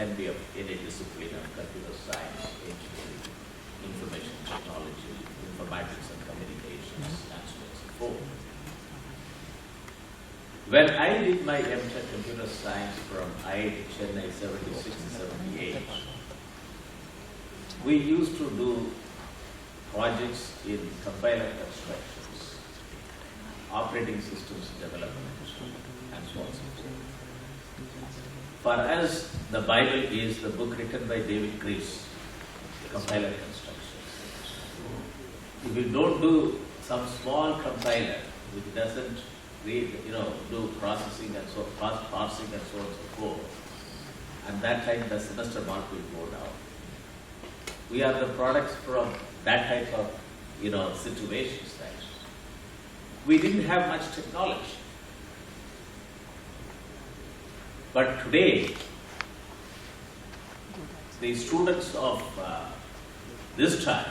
can be of any discipline of computer science, engineering, information technology, informatics and communications, and so on and so forth. When I did my M.Tech Computer Science from IIT Chennai 76 to 78, we used to do projects in compiler constructions, operating systems development, and so on and so forth. For us, the Bible is the book written by David Greaves, compiler construction. If you don't do some small compiler which doesn't read, do processing and so parsing and so on and so forth, and that time the semester mark will go down. We are the products from that type of situations that we didn't have much technology. But today, the students of this time,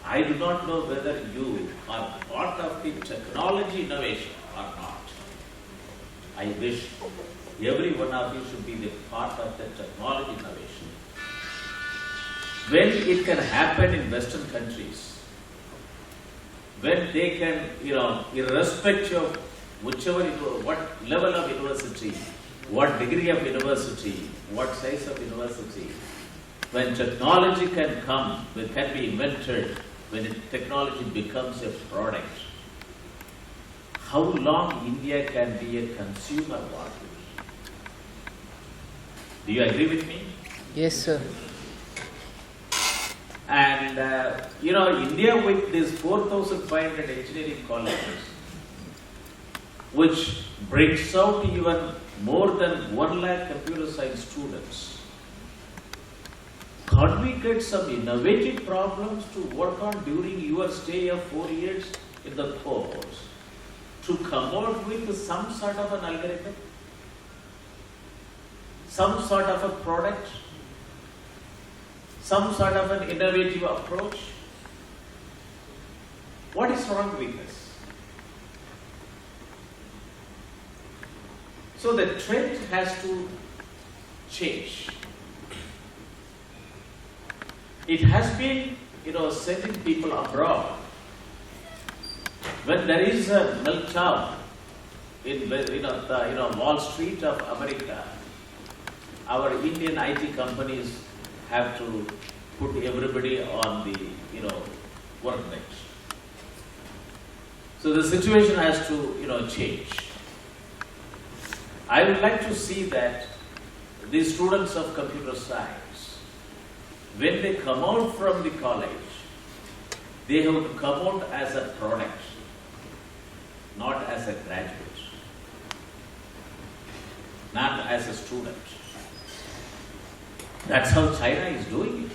I do not know whether you are part of the technology innovation or not. I wish every one of you should be the part of the technology innovation. When it can happen in Western countries, when they can, irrespective of what level of university, what degree of university, what size of university, when technology can come, can be invented, when technology becomes a product, how long India can be a consumer market? Do you agree with me? Yes, sir. And, India with these 4,500 engineering colleges, which brings out even more than 1 lakh computer science students, can't we get some innovative problems to work on during your stay of 4 years in the course to come out with some sort of an algorithm, some sort of a product, some sort of an innovative approach? What is wrong with this? So the trend has to change. It has been, sending people abroad. When there is a meltdown in, Wall Street of America, our Indian IT companies have to put everybody on the, workbench. So the situation has to, change. I would like to see that the students of computer science, when they come out from the college, they have to come out as a product, not as a graduate, not as a student. That's how China is doing it.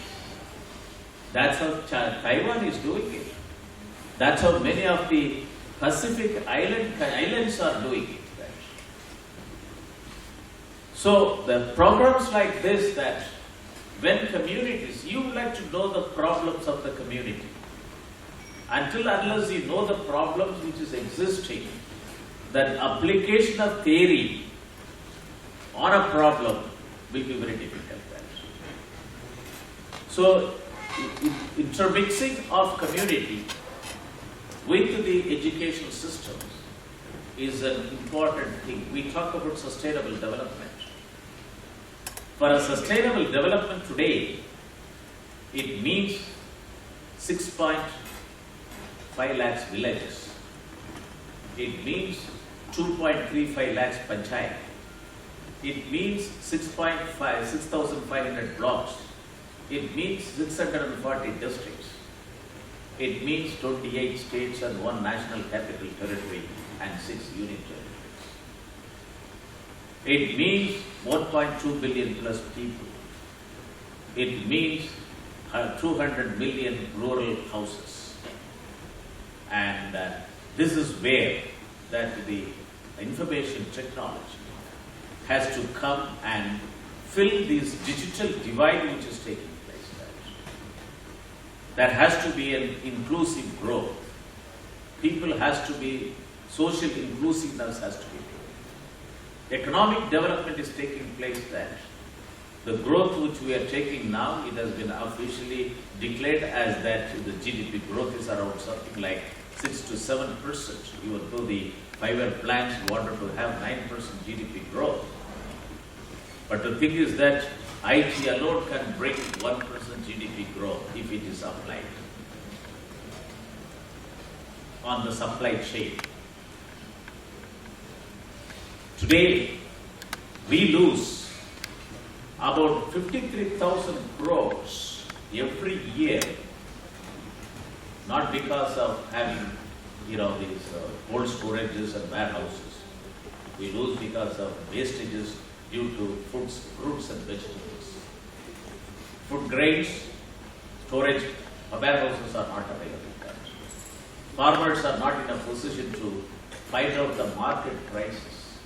That's how Taiwan is doing it. That's how many of the Pacific islands are doing it. So the programs like this, that when communities, you would like to know the problems of the community. Until unless you know the problems which is existing, that application of theory on a problem will be very difficult. So intermixing of community with the education systems is an important thing. We talk about sustainable development. For a sustainable development today, it means 6.5 lakhs villages. It means 2.35 lakhs panchayat. It means 6,500 blocks. It means 640 districts. It means 28 states and 1 national capital territory and 6 union territories. It means 1.2 billion plus people. It means 200 million rural houses. And this is where that the information technology has to come and fill this digital divide which is taking place. There has to be an inclusive growth. People has to be, social inclusiveness has to be there. Economic development is taking place there. The growth which we are taking now, it has been officially declared as that the GDP growth is around something like 6 to 7%. Even though the 5-year plans wanted to have 9% GDP growth. But the thing is that IT alone can bring 1% GDP growth if it is applied on the supply chain. Today, we lose about 53,000 crores every year, not because of having, these cold storages and warehouses. We lose because of wastages due to fruits and vegetables. Food grains, storage, warehouses are not available. Farmers are not in a position to find out the market prices.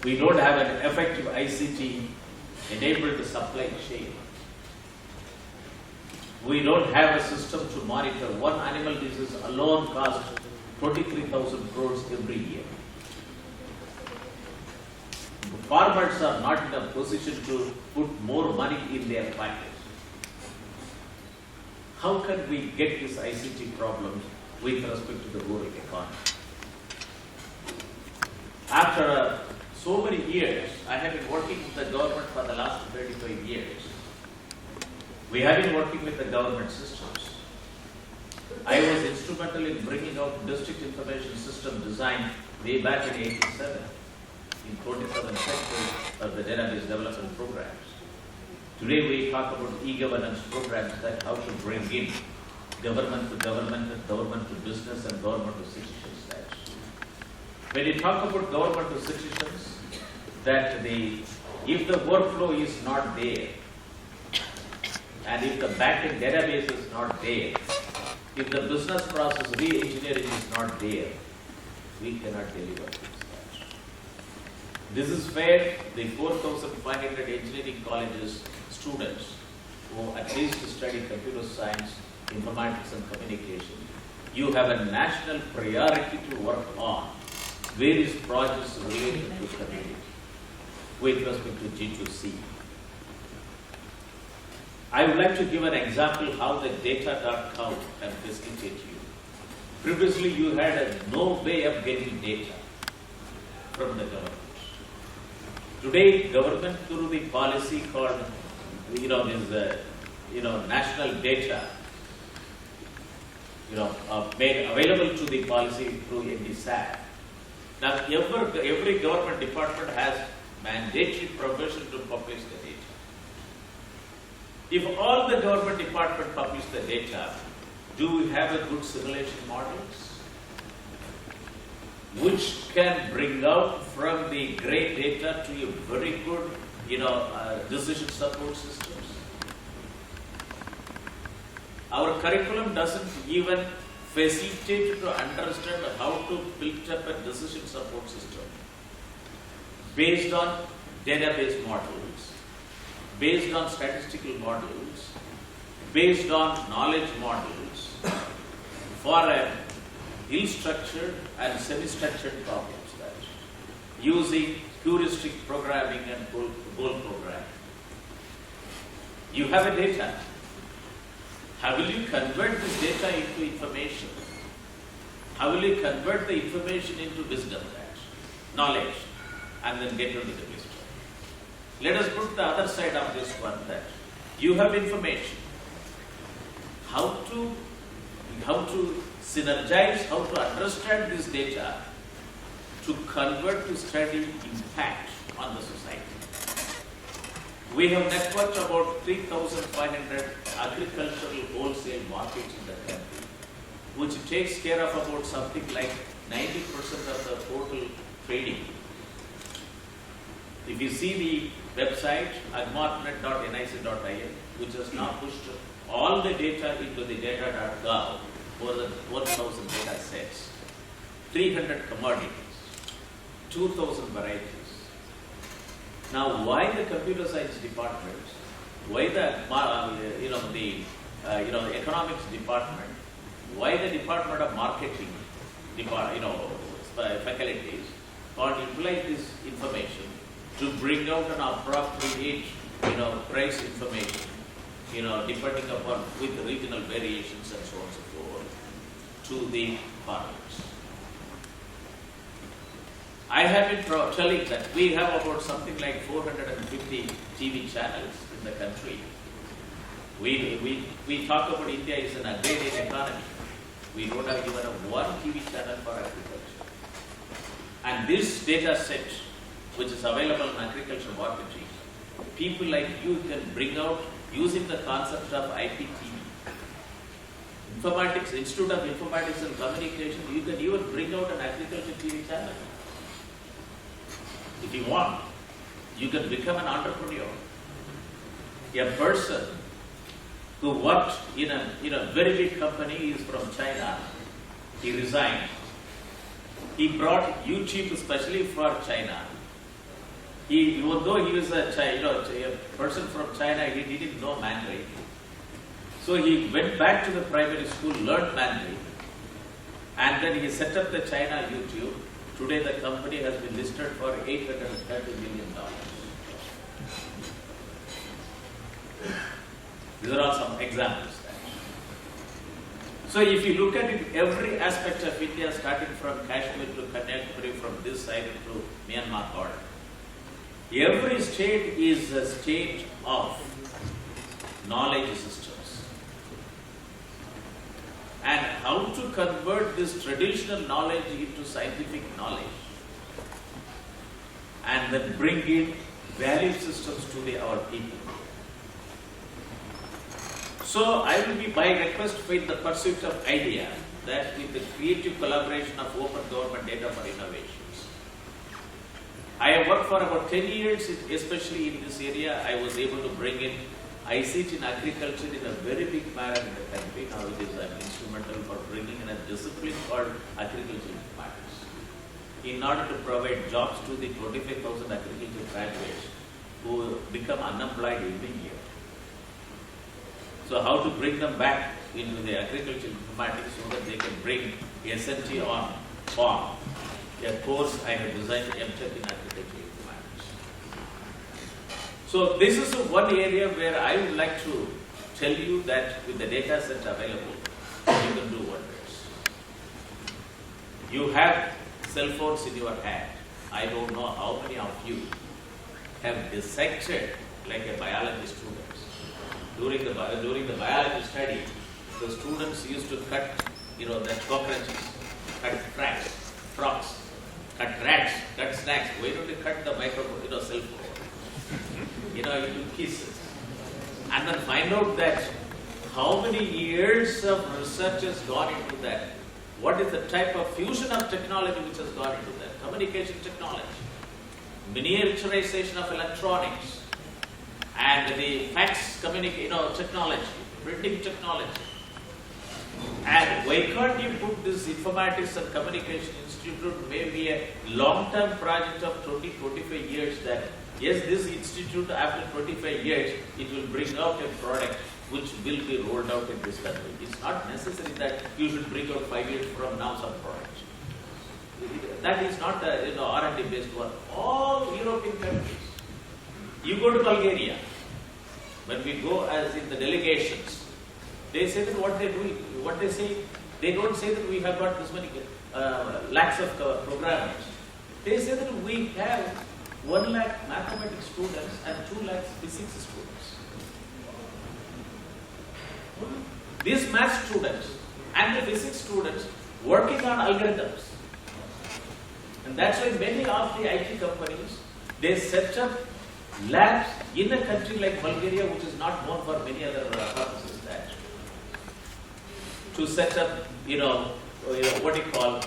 We don't have an effective ICT-enabled supply chain. We don't have a system to monitor. One animal disease alone costs 23,000 crores every year. Farmers are not in a position to put more money in their pockets. How can we get this ICT problem with respect to the rural economy? After so many years, I have been working with the government for the last 35 years. We have been working with the government systems. I was instrumental in bringing out district information system design way back in 87 in 47 sectors of the database development programs. Today we talk about e-governance programs that how to bring in government to government, government to business, and government to citizens. When you talk about government to citizens, that if the workflow is not there, and if the backend database is not there, if the business process re-engineering is not there, we cannot deliver this. This is where the 4,500 engineering colleges students who at least study computer science, informatics and communication, you have a national priority to work on various projects related to community with respect to G2C. I would like to give an example how the data.com can facilitate you. Previously, you had no way of getting data from the government. Today, government through the policy called, national data, made available to the policy through NIC. Now, every government department has mandatory provision to publish the data. If all the government department publish the data, do we have a good simulation models which can bring out from the great data to a very good, decision support systems? Our curriculum doesn't even facilitate to understand how to build up a decision support system based on database models, based on statistical models, based on knowledge models for a ill-structured and semi-structured problems, using heuristic programming and goal programming. You have a data. How will you convert this data into information? How will you convert the information into wisdom, knowledge, and then get into the wisdom? Let us put the other side of this one, that you have information. How to synergize, how to understand this data to convert to study impact on the society. We have networked about 3,500 agricultural wholesale markets in the country, which takes care of about something like 90% of the total trading. If you see the website, agmartnet.nic.in, which has now pushed all the data into the data.gov, more than 1,000 data sets, 300 commodities, 2,000 varieties. Now, why the computer science department? Why the economics department? Why the department of marketing faculties can't utilize this information to bring out an appropriate, price information, depending upon with regional variations and so on and so forth to the farmers. I have been telling that we have about something like 450 TV channels in the country. We talk about India is an agrarian economy. We don't have even one TV channel for agriculture. And this data set, which is available in agriculture marketing, people like you can bring out using the concept of IPTV. Informatics, Institute of Informatics and Communication, you can even bring out an agriculture TV channel. If you want, you can become an entrepreneur. A person who worked in a very big company is from China. He resigned. He brought YouTube especially for China. Even though he was a person from China, he didn't know Mandarin. So he went back to the primary school, learned Mandarin, and then he set up the China YouTube. Today the company has been listed for $830 million. These are all some examples. So if you look at it, every aspect of India, starting from Kashmir to Kanyakumari, from this side to Myanmar border, every state is a state of knowledge systems. And how to convert this traditional knowledge into scientific knowledge and then bring in value systems to our people. So I will be by request in the pursuit of idea that with the creative collaboration of open government data for innovations. I have worked for about 10 years, especially in this area. I was able to bring in ICT in agriculture in a very big manner in the country. Now it is instrumental for bringing in a discipline called agricultural informatics. In order to provide jobs to the 25,000 agricultural graduates who become unemployed every year. So how to bring them back into the agricultural informatics so that they can bring SNT on farm. A course I have designed MTech in agricultural informatics. So this is one area where I would like to tell you that with the data set available, you can do wonders. You have cell phones in your hand. I don't know how many of you have dissected like a biology student. During the biology study, the students used to cut, the cockroaches, cut rats, frogs, cut rats, cut snacks. Why don't you cut the cell phone? Into pieces. And then find out that how many years of research has gone into that. What is the type of fusion of technology which has gone into that? Communication technology, miniaturization of electronics, and the fax technology, printing technology. And why can't you put this Informatics and Communication Institute maybe a long-term project of 20-25 years that, yes, this institute after 25 years, it will bring out a product which will be rolled out in this country. It's not necessary that you should bring out 5 years from now some product. That is not R&D based work. All European countries. You go to Bulgaria, when we go as in the delegations, they say that what they say, they don't say that we have got this many lakhs of programmers. They say that we have 1 lakh mathematics students and 2 lakhs physics students. These math students and the physics students working on algorithms. And that's why many of the IT companies, they set up labs in a country like Bulgaria, which is not known for many other purposes, that to set up, what you call,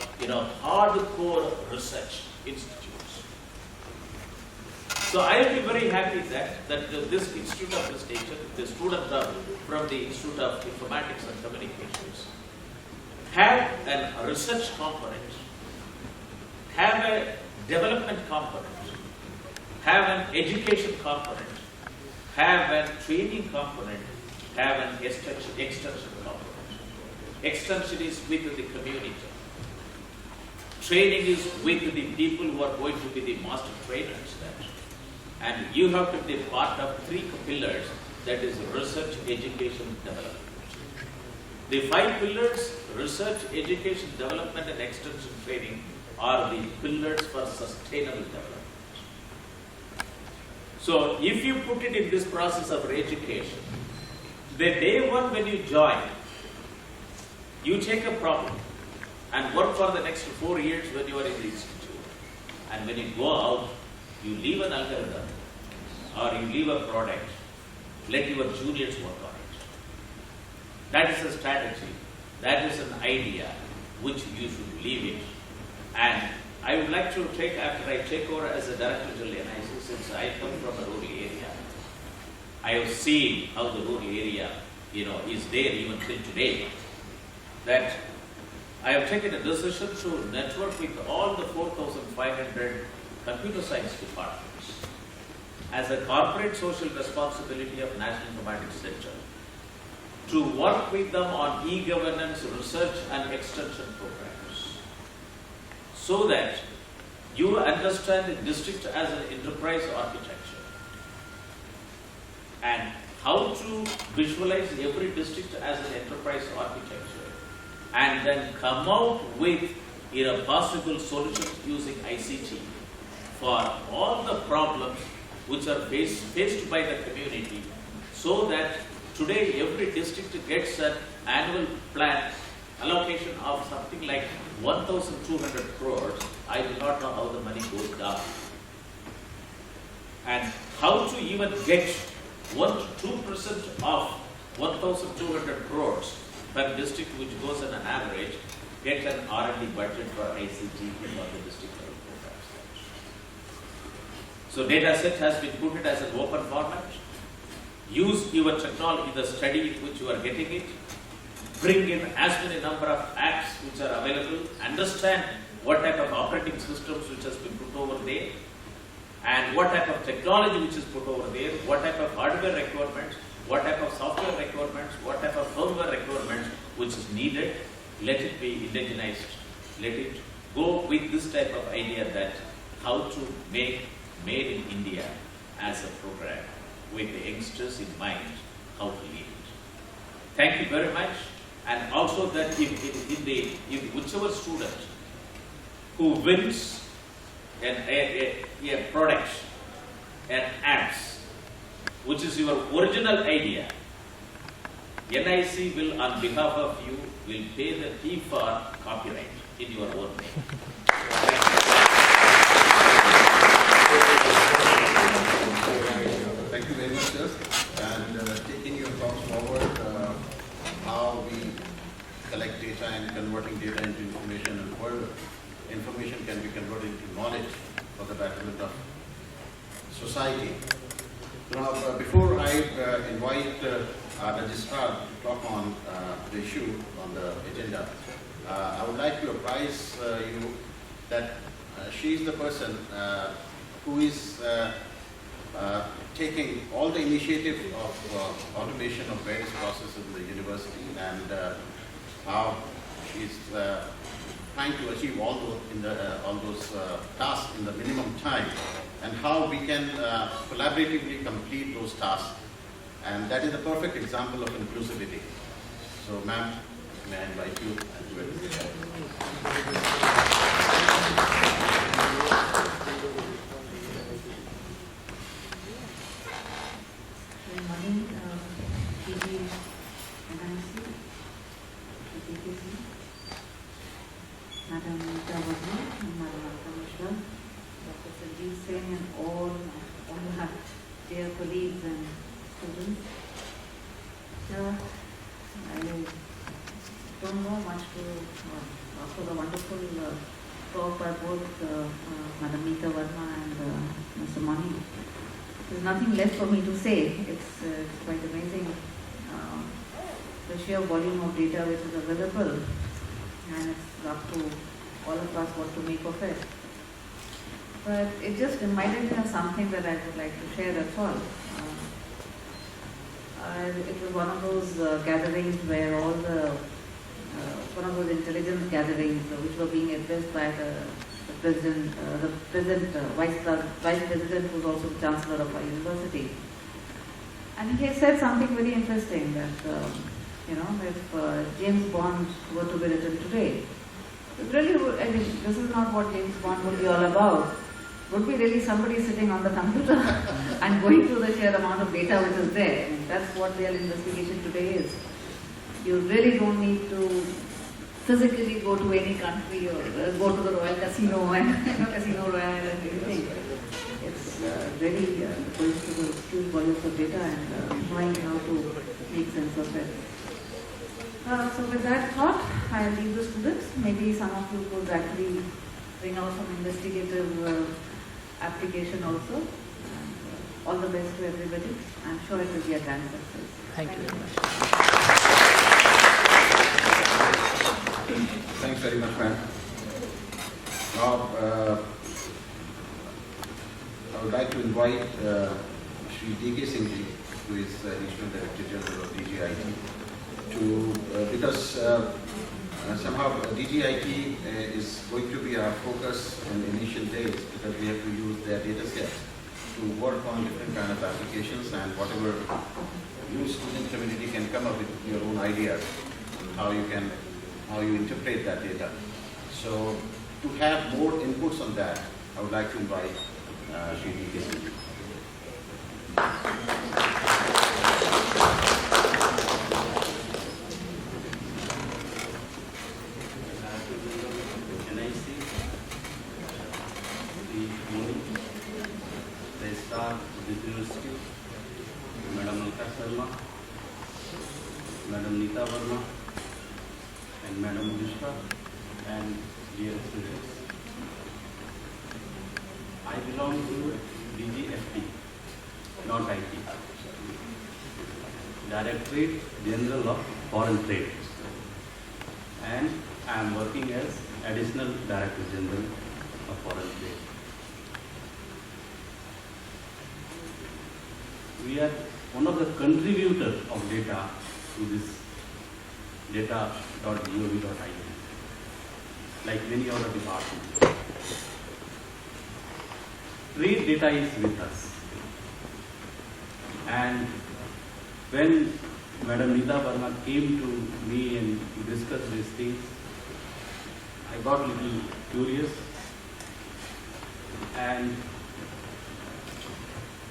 hardcore research institutes. So I will be very happy that this Institute of Prestige, the students from the Institute of Informatics and Communications, have a research component, have a development component, have an education component, have a training component, have an extension component. Extension is with the community. Training is with the people who are going to be the master trainers. And you have to be part of 3 pillars, that is research, education, development. The 5 pillars, research, education, development and extension training, are the pillars for sustainable development. So if you put it in this process of education, the day one when you join, you take a problem and work for the next 4 years when you are in the institute. And when you go out, you leave an algorithm or you leave a product, let your juniors work on it. That is a strategy, that is an idea which you should leave it. And I would like to take, after I take over as a director general NIC, since I come from a rural area, I have seen how the rural area, is there even till today, that I have taken a decision to network with all the 4,500 computer science departments as a corporate social responsibility of National Informatics Center to work with them on e-governance, research and extension programs, so that you understand the district as an enterprise architecture and how to visualize every district as an enterprise architecture, and then come out with possible solutions using ICT for all the problems which are faced by the community, so that today every district gets an annual plan allocation of something like 1,200 crores. I do not know how the money goes down. And how to even get 1 to 2% of 1,200 crores per district, which goes on an average, get an R&D budget for ICT for the district level programs. So data set has been put it as an open format. Use your technology, the study in which you are getting it. Bring in as many number of apps which are available. Understand what type of operating systems which has been put over there, and what type of technology which is put over there, what type of hardware requirements, what type of software requirements, what type of firmware requirements which is needed. Let it be indigenized. Let it go with this type of idea that how to make Made in India as a program with the youngsters in mind, how to lead it. Thank you very much. And also that if whichever student who wins a product, an apps, which is your original idea, NIC will, on behalf of you, will pay the fee for copyright in your own name. Thank you very much, sir. And taking your thoughts forward, how we collect data and converting data into information, and where information can be converted into knowledge for the betterment of society. Now, before I invite our registrar to talk on the issue on the agenda, I would like to apprise you that she is the person who is taking all the initiative of automation of various processes in the university, and how she is trying to achieve all those tasks in the minimum time, and how we can collaboratively complete those tasks. And that is a perfect example of inclusivity. So, ma'am, may I invite you and do it. Good morning, PG NIC, Madam Governor, Madam Commissioner, Dr. Sanjeev Sen, and all our dear colleagues and students. I don't know much to, after the wonderful talk by both Madam Meeta Verma and Mr. Moni. There's nothing left for me to say. It's quite amazing, the sheer volume of data which is available, and it's up to all of us what to make of it. But it just reminded me of something that I would like to share, that's all. It was one of those gatherings where all one of those intelligence gatherings which were being addressed by the president, the present vice president, who's also the chancellor of our university. And he said something very interesting that, if James Bond were to be written today, it really would, I mean, this is not what James Bond would be all about. Would be really somebody sitting on the computer and going through the sheer amount of data which is there. I mean, that's what real investigation today is. You really don't need to physically go to any country or go to the Royal Casino and Casino Royale and everything. It's really going through the huge volumes of data and knowing how to make sense of it. So with that thought, I'll leave the students. Maybe some of you could actually bring out some investigative application also. And, all the best to everybody. I'm sure it will be a grand success. Thank you very much. Thanks very much, ma'am. Now, I would like to invite Shri D.K. Singh ji, who is Regional Director General of DGIT, because somehow DGIT is going to be our focus in the initial days, because we have to use their data sets to work on different kind of applications, and whatever you student community can come up with your own ideas on how you interpret that data. So to have more inputs on that, I would like to invite Shri D.K. Singh ji. NIC, Shri M.Moni, Registrar of the University, Madam Alka Sharma, Madam Neeta Verma, and Madam Vishwa, and dear students. I belong to DGFT, not IT, Directorate General of Foreign Trade, and I am working as Additional Director General of Foreign Trade. We are one of the contributors of data to this data.gov.in, like many other departments. Trade data is with us. And when Madam Neeta Verma came to me and discussed these things, I got a little curious, and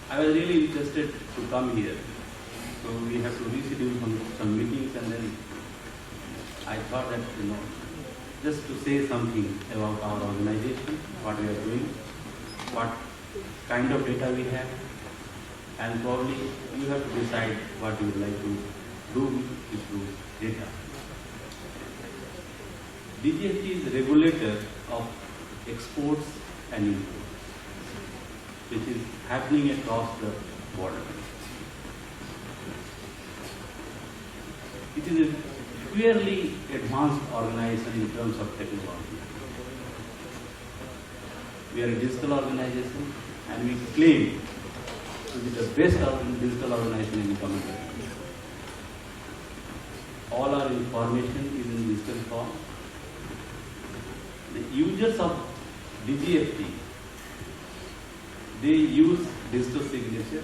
I was really interested to come here. So we have to reschedule some meetings, and then I thought that, just to say something about our organization, what we are doing, what kind of data we have, and probably you have to decide what you would like to do with those data. DGFT is the regulator of exports and imports, which is happening across the border. It is a fairly advanced organization in terms of technology. We are a digital organization, and we claim to be the best digital organization in the community. All our information is in digital form. The users of DGFT, they use digital signature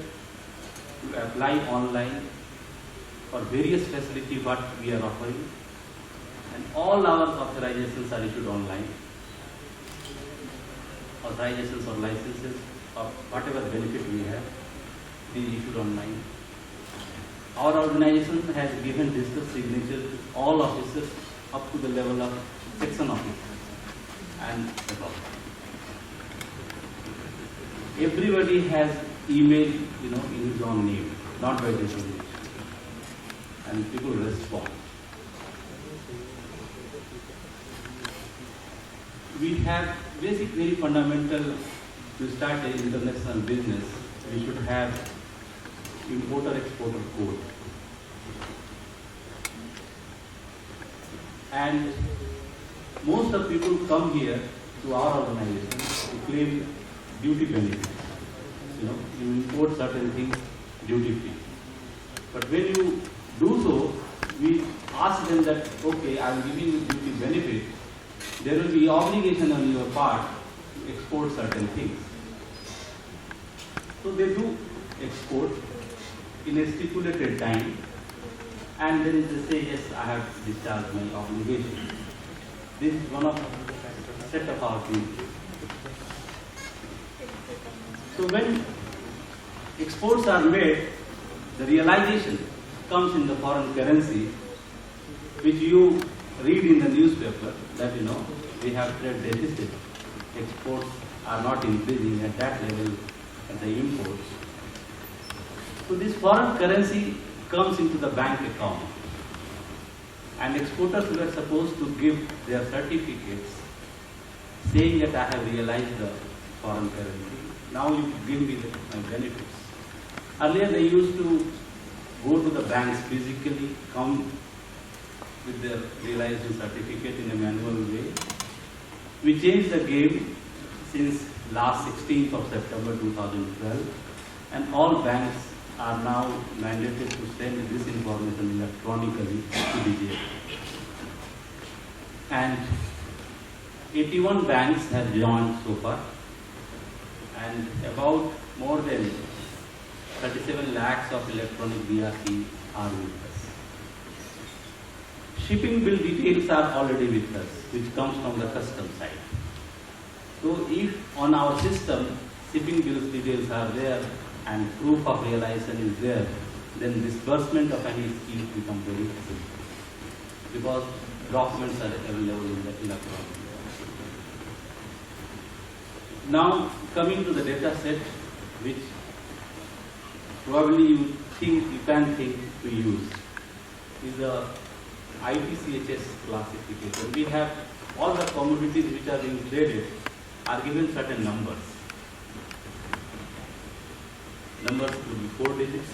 to apply online for various facilities what we are offering, and all our authorizations are issued online. Authorizations or licenses of whatever benefit we have, they issued online. Our organization has given digital signature to all officers up to the level of section officers and above. Everybody has email, in his own name, not by designation, and people respond. We have basic, very fundamental. To start an international business, we should have importer-exporter code. And most of people come here to our organization to claim duty benefits. You import certain things duty-free. But when you do so, we ask them that, okay, I am giving you duty benefit. There will be obligation on your part export certain things. So they do export in a stipulated time, and then they say, yes, I have discharged my obligation. This is one of the set of our duties. So when exports are made, the realization comes in the foreign currency, which you read in the newspaper that we have trade deficit. Exports are not increasing at that level at the imports. So this foreign currency comes into the bank account, and exporters were supposed to give their certificates saying that I have realized the foreign currency. Now you give me my benefits. Earlier they used to go to the banks physically, come with their realization certificate in a manual way. We changed the game since last 16th of September 2012, and all banks are now mandated to send this information electronically to DGF. And 81 banks have joined so far, and about more than 37 lakhs of electronic DRC are with us. Shipping bill details are already with us, which comes from the custom side. So if on our system shipping bills details are there and proof of realization is there, then disbursement of any scheme becomes very simple, because documents are available in the electronic. Now coming to the data set, which probably you can think to use, is the IIC-UDSC classification. We have all the commodities which are being traded are given certain numbers. Numbers could be 4 digits,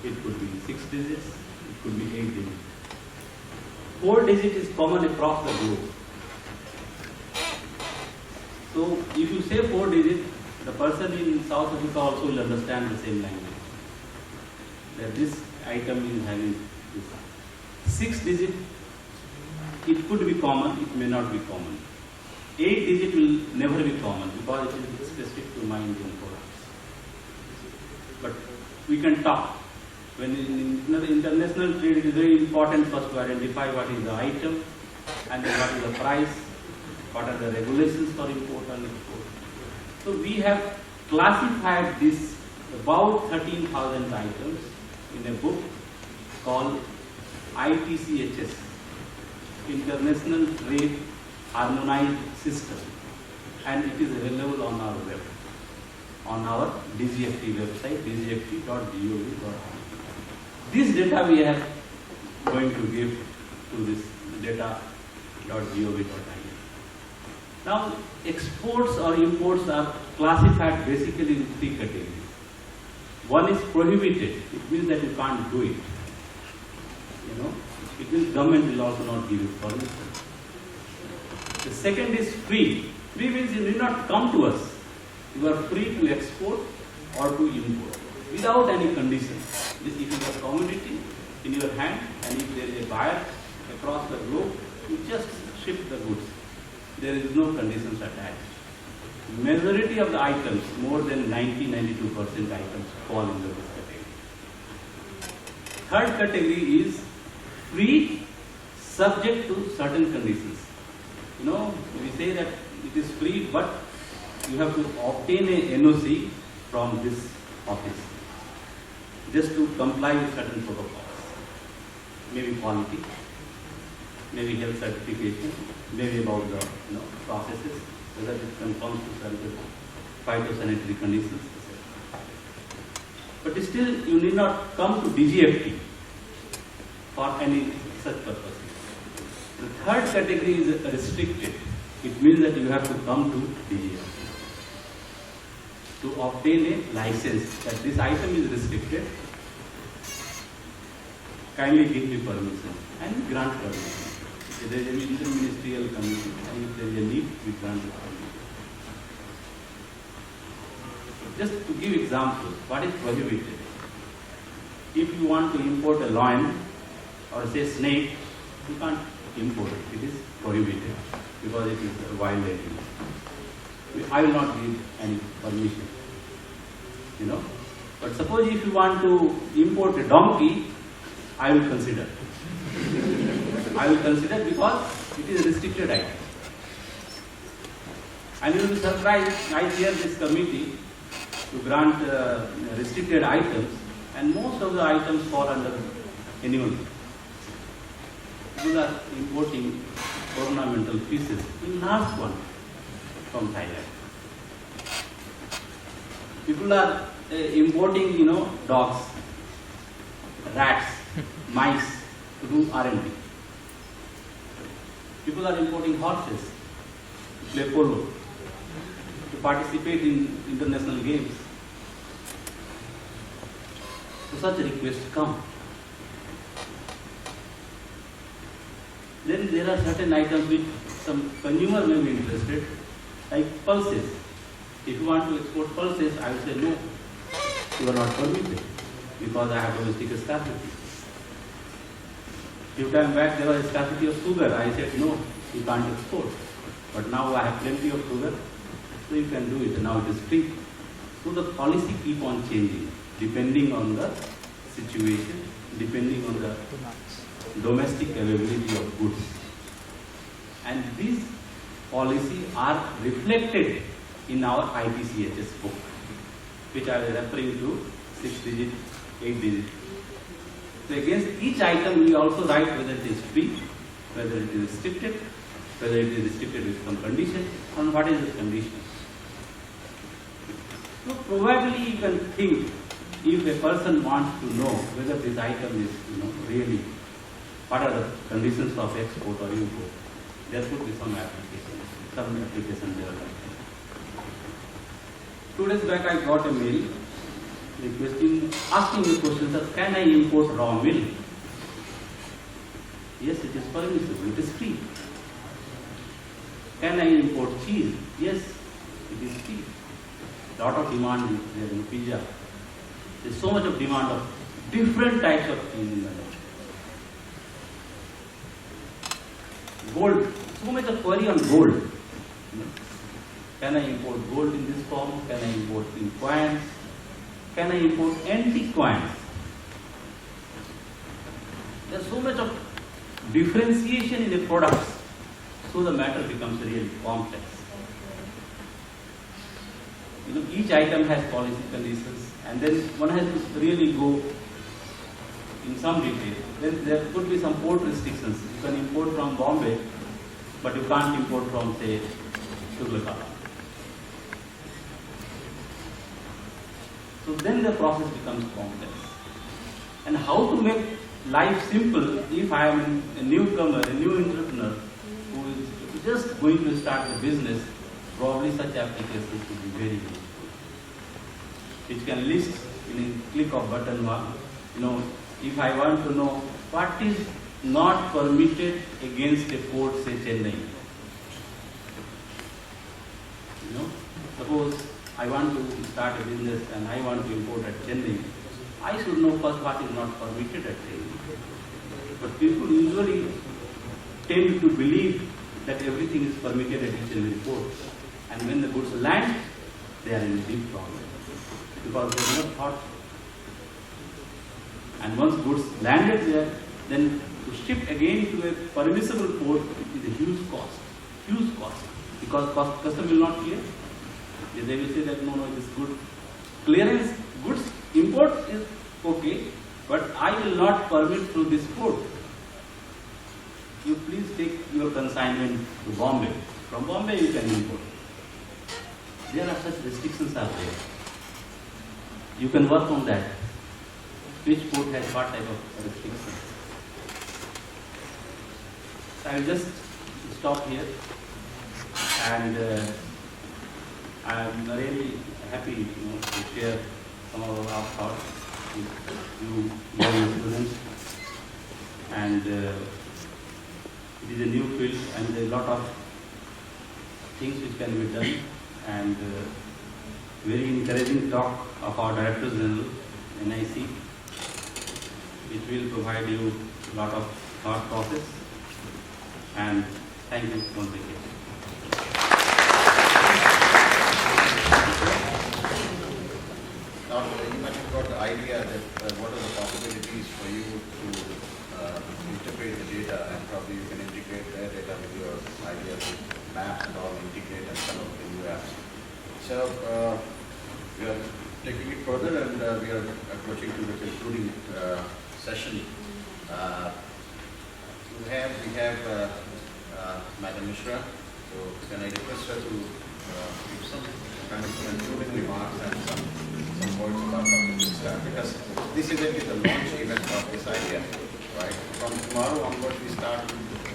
it could be 6 digits, it could be 8 digits. 4 digit is common across the globe. So if you say 4 digit, the person in South Africa also will understand the same language, that this item is having this. 6 digit, it could be common, it may not be common. 8 digit will never be common because it is specific to my Indian products. But we can talk. When in international trade, it is very important first to identify what is the item, and then what is the price, what are the regulations for import and export. So we have classified this about 13,000 items in a book called IIC-UDSC, International Trade Harmonized System, and it is available on our web, on our DGFT website, dgft.gov.in. This data we are going to give to this data.gov.in. Now, exports or imports are classified basically in 3 categories. One is prohibited. It means that you can't do it. It means government will also not give you permission. The second is free. Free means you need not come to us. You are free to export or to import without any condition. If you have commodity in your hand and if there is a buyer across the globe, you just ship the goods. There is no conditions attached. Majority of the items, more than 90-92% items fall into this category. Third category is free, subject to certain conditions. We say that it is free, but you have to obtain a NOC from this office just to comply with certain protocols. Maybe quality, maybe health certification, maybe about the processes, whether it conforms to certain phytosanitary conditions. But still, you need not come to DGFT for any such purpose. The third category is restricted. It means that you have to come to DGFT to obtain a license that this item is restricted. Kindly give me permission and grant permission. If there is an interministerial committee and if there is a need, we grant the permission. Just to give examples, what is prohibited? If you want to import a lion or say snake, you can't import it. It is prohibited because it is a wild animal. I will not give any permission. You know. But suppose if you want to import a donkey, I will consider. I will consider because it is a restricted item. And you will be surprised, I chair this committee to grant restricted items, and most of the items fall under animal. People are importing ornamental pieces in large quantity from Thailand. People are importing, dogs, rats, mice to do R&D. People are importing horses to play polo, to participate in international games. So such requests come. Then there are certain items which some consumer may be interested, like pulses. If you want to export pulses, I will say no, you are not permitted because I have domestic scarcity. Few time back there was a scarcity of sugar. I said no, you can't export. But now I have plenty of sugar, so you can do it. Now it is free. So the policy keep on changing depending on the situation, depending on the domestic availability of goods. And these policies are reflected in our IIC-UDSC book, which I was referring to, 6-digit, 8-digit. So against each item we also write whether it is free, whether it is restricted, whether it is restricted with some condition, and what is the condition. So probably you can think, if a person wants to know whether this item is really, what are the conditions of export or import, there could be some application development. 2 days back I got a mail asking me question, sir, can I import raw milk? Yes, it is permissible, it is free. Can I import cheese? Yes, it is free. Lot of demand is there in pizza. There is so much of demand of different types of cheese in the world. Gold, so much of query on gold. Can I import gold in this form? Can I import in coins? Can I import antique coins? There is so much of differentiation in the products, so the matter becomes really complex. Each item has policy conditions, and then one has to really go in some detail. Then there could be some port restrictions. You can import from Bombay, but you can't import from, say, Sugarcane. So then the process becomes complex. And how to make life simple if I am a newcomer, a new entrepreneur who is just going to start a business, probably such applications will be very useful. Which can list in a click of button one. If I want to know what is not permitted against a port, say Chennai. Suppose I want to start a business and I want to import at Chennai. I should know first what is not permitted at Chennai. But people usually tend to believe that everything is permitted at each and every port. And when the goods land, they are in a deep problem. Because they are not thought. And once goods landed there, then to ship again to a permissible port is a huge cost. Huge cost. Because custom will not clear. They will say that no, it is good. Clearance, goods, import is okay, but I will not permit through this port. You please take your consignment to Bombay. From Bombay you can import. There are such restrictions are there. You can work on that. Which port has what type of restrictions? So I will just stop here, and I am really happy to share some of our thoughts with you young students. And it is a new field and there are a lot of things which can be done, and very encouraging talk of our Director General, NIC, which will provide you a lot of thought process. And thank you once again. Now, you might have got the idea that what are the possibilities for you to interpret the data, and probably you can integrate their data with your ideas, with maps and all, integrate and come up with new apps. So we are taking it further, and we are approaching to the concluding session. We have Madam Mishra. So can I request her to give some kind of concluding remarks and some words about how to start, because this event is a launch event of this idea, right? From tomorrow onwards, we start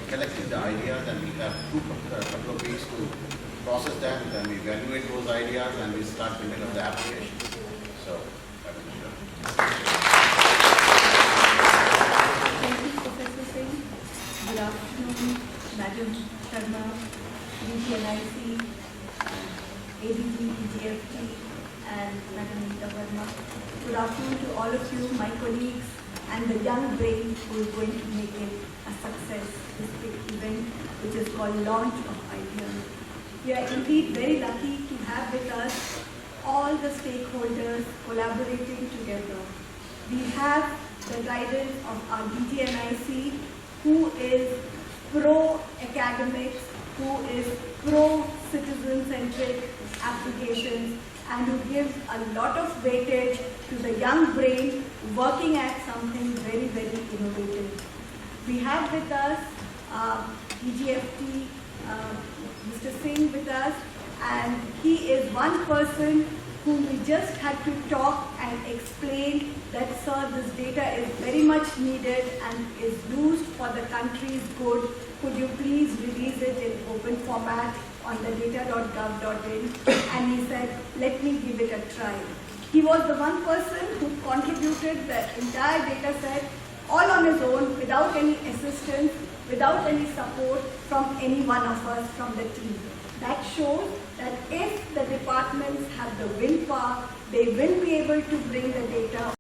collecting the ideas, and we have a couple of weeks to process them, and we evaluate those ideas, and we start building up the application. So, Madam Mishra. Thank you, Professor Singh. Good afternoon, Madam Sharma, NIC, ABB, GFT, and Madam Nita Verma. Good afternoon to all of you, my colleagues, and the young brain who is going to make it a success, this big event, which is called Launch of Ideas. We are indeed very lucky to have with us all the stakeholders collaborating together. We have the guidance of our DGNIC, who is pro-academics, who is pro-citizen-centric applications, and who gives a lot of weightage to the young brain working at something very, very innovative. We have with us DGFT, Mr. Singh with us, and he is one person whom we just had to talk and explain that, sir, this data is very much needed and is used for the country's good. Could you please release it in open format on the data.gov.in? And he said, let me give it a try. He was the one person who contributed the entire data set all on his own, without any assistance, without any support from any one of us from the team. That shows that if the departments have the willpower, they will be able to bring the data